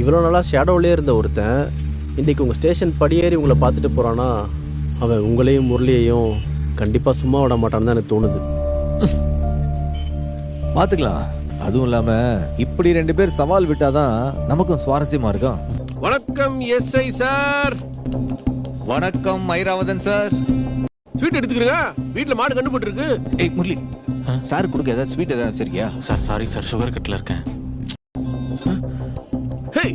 இவ்வளோ நாளாக ஷேடோவிலே இருந்த ஒருத்தன் இன்றைக்கி உங்கள் ஸ்டேஷன் படியேறி உங்களை பார்த்துட்டு போகிறான்னா அவன் உங்களையும் முரளியையும் கண்டிப்பாக சும்மா விட மாட்டான்னு தான் எனக்கு தோணுது. பார்த்துக்கலாம். அதுவும் இல்லாமல் இப்படி 2 பேர் சவால் விட்டாதான் நமக்கும் சுவாரஸ்யமாக இருக்கும். வணக்கம் எஸ்ஐ சார். வணக்கம் ஐராவதன் சார். ஸ்வீட் எடுத்துக்கிறீங்க, வீட்டில் மாடு கண்டு போட்டு இருக்கு. ஏய் முரளி, சார் கொடுக்க ஏதாவது ஸ்வீட் ஏதாவது வச்சிருக்கியா? சார் சாரி சார், சுகர் கட்டில் இருக்கேன். ஹே,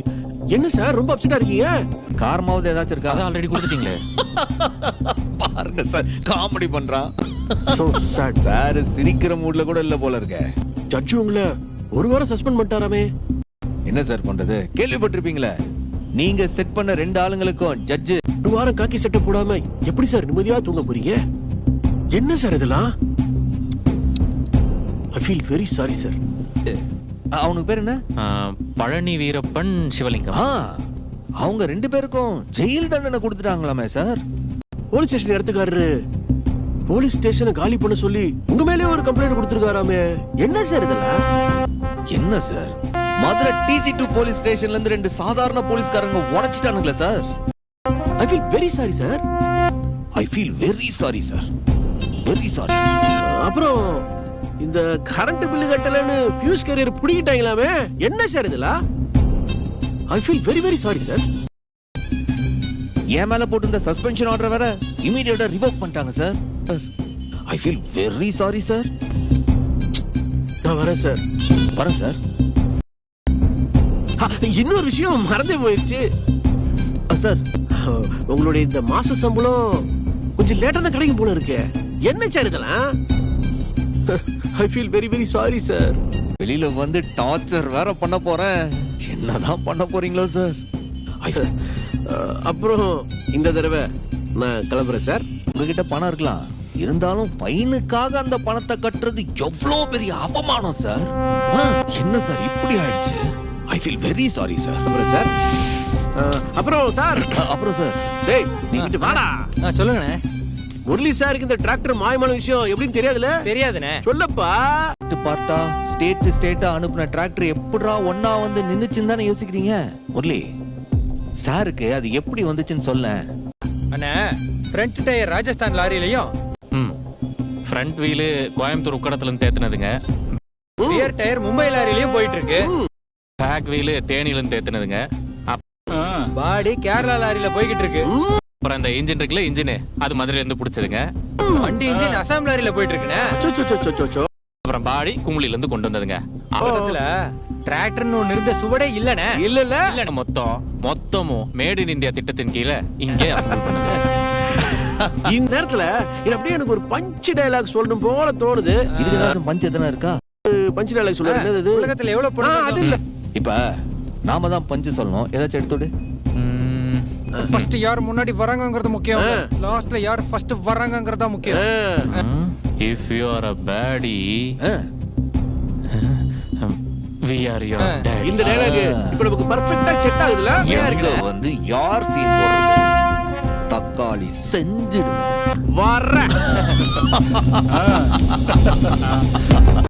என்ன சார் ரொம்ப அப்செட்டா இருக்கீங்க? காரமாவது ஏதாச்சும் இருக்கா? அதான் ஆல்ரெடி கொடுத்துட்டீங்களே. பாருங்க சார், காமெடி பண்றான். So sad. சார் சிரிக்கிற மூட்ல கூட இல்ல போல இருக்க. ஜட்ஜ் உங்களை ஒரு வாரம் சஸ்பெண்ட் பண்ணிட்டாராமே. என்ன சார் பண்றது? கேள்விப்பட்டிருப்பீங்களே, நீங்க செட் பண்ண 2 ஆளுங்களுக்கும் ஜட்ஜ் 1 வாரம் காக்கி சட்டை போடாம எப்படி சார் நிம்மதியா தூங்க போறீங்க? என்ன சார் இதெல்லாம்? I feel very sorry sir. அவனுக்கு பேர் என்ன? பழனி வீரப்பன் சிவலிங்கம். அவங்க 2 பேருக்கும் ஜெயில் தண்டனை கொடுத்துட்டாங்களாமே சார். போலீஸ் ஸ்டேஷன் இடத்துக்காரரு போலீஸ் ஸ்டேஷனை காலி பண்ண சொல்லி உங்க மேலே ஒரு கம்ப்ளைண்ட் கொடுத்திருக்காராமே. என்ன சார் இதெல்லாம்? என்ன சார், மதுரை TC2 போலீஸ் ஸ்டேஷன்ல இருந்து 2 சாதாரண போலீஸ்காரங்க உடைச்சிட்டானுங்களே sir. I feel very sorry sir. I feel very sorry sir, very sorry. அப்புறம் இந்த கரண்ட் பில்லு கட்டலன்னு ஃபியூஸ் கேரியர் புடிக்கிட்டாங்களாமே. என்ன சார் இதெல்லாம்? I feel very very sorry sir. என் மேல போட்டு இந்த சஸ்பென்ஷன் ஆர்டர் வேற இமிடியேட்டா ரிவோக் பண்ணிட்டாங்க சார். I feel very sorry sir. நான் வரேன் சார். வரேன் சார். இன்னொரு விஷயம் மறந்தே போயிடுச்சு சார். உங்களுடைய இந்த மாச சம்பளம் கொஞ்சம் லேட்டா தான் கிடைக்கும் போல இருக்கு. என்ன சார் இதெல்லாம்? I feel very very sorry sir. வெளியில வந்து டார்ச்சர் வேற பண்ண போறேன். என்னதான் பண்ண போறீங்களோ சார்? அப்புறம் இந்த தடவை நான் கிளம்புறேன் சார். உங்ககிட்ட பணம் இருக்கலாம், இருந்தாலும் ஃபைனுக்காக அந்த பணத்தை கட்டுறது எவ்வளவு பெரிய அவமானம் சார். என்ன சார் இப்படி ஆயிடுச்சு? ஐ feel very sorry sir. Sir அப்புறம் சார் அப்புறம் சார், டேய் நீங்க வாடா. சொல்லுங்கண்ணே. முரளி சாருக்கு இந்த டிராக்டர் மாயமான விஷயம் எப்படின்னு தெரியாதுல? தெரியாதுண்ணே. சொல்லப்பா. பார்ட்டா ஸ்டேட்டா அனுப்புன டிராக்டர் எப்படிடா ஒன்னா வந்து நின்னுச்சுன்னு தானே யோசிக்கிறீங்க. முரளி சாருக்கு அது எப்படி வந்துச்சுன்னு சொல்ல. அண்ணே, ஃப்ரண்ட் டயர் ராஜஸ்தான் லாரியிலையும் ஃப்ரண்ட் வீலு கோயம்புத்தூர் உக்கடத்துல இருந்து தேத்துனதுங்க. ரியர் டயர் மும்பை லாரியிலையும் போயிட்டு இருக்கு. பேக் வீலு தேனில இருந்து தேத்துனதுங்க. பாடி கேரளா லாரியில போய்கிட்டு இருக்கு. அப்புறம் இந்த இன்ஜின் இருக்குல்ல, இன்ஜின் அது மதுரையில இருந்து பிடிச்சதுங்க. வண்டி இன்ஜின் அசாம் லாரியில போயிட்டு இருக்குண்ணே. அப்புறம் பாடி குமுளில இருந்து கொண்டு வந்ததுங்க. அவத்துல டிராக்டர்னு ஒன்னு இருந்த சுவடே இல்லனே. இல்ல மொத்தமும் மேட் இன் இந்தியா திட்டத்தின் கீழே இங்கே அசம்பிள் பண்ணுது. இந்த நேரத்துல அப்படியே எனக்கு ஒரு பஞ்ச் டயலாக் சொல்லணும் போல தோணுது. இதுக்கு ஏதாவது பஞ்ச் எதனா இருக்கா? பஞ்ச் டயலாக் சொல்லுங்க. என்னது? உலகத்துல எவ்வளவு பணம்? அது இல்ல. இப்ப நாம தான் பஞ்சு சொல்லணும். ஏதாச்சும் எடுத்துடு. ஃபர்ஸ்ட் யார் முன்னாடி வராங்கங்கிறது முக்கியம். லாஸ்ட்ல யார் ஃபர்ஸ்ட் வராங்கங்கிறது தான் முக்கியம். If you are a baddie, we are your daddy. இந்த டயலாக் இப்போ நமக்கு பெர்ஃபெக்ட்டா செட் ஆகுதுல? எங்க வந்து யார் சீன் போடுறது? தக்காளி செஞ்சிடுங்க. வர்ற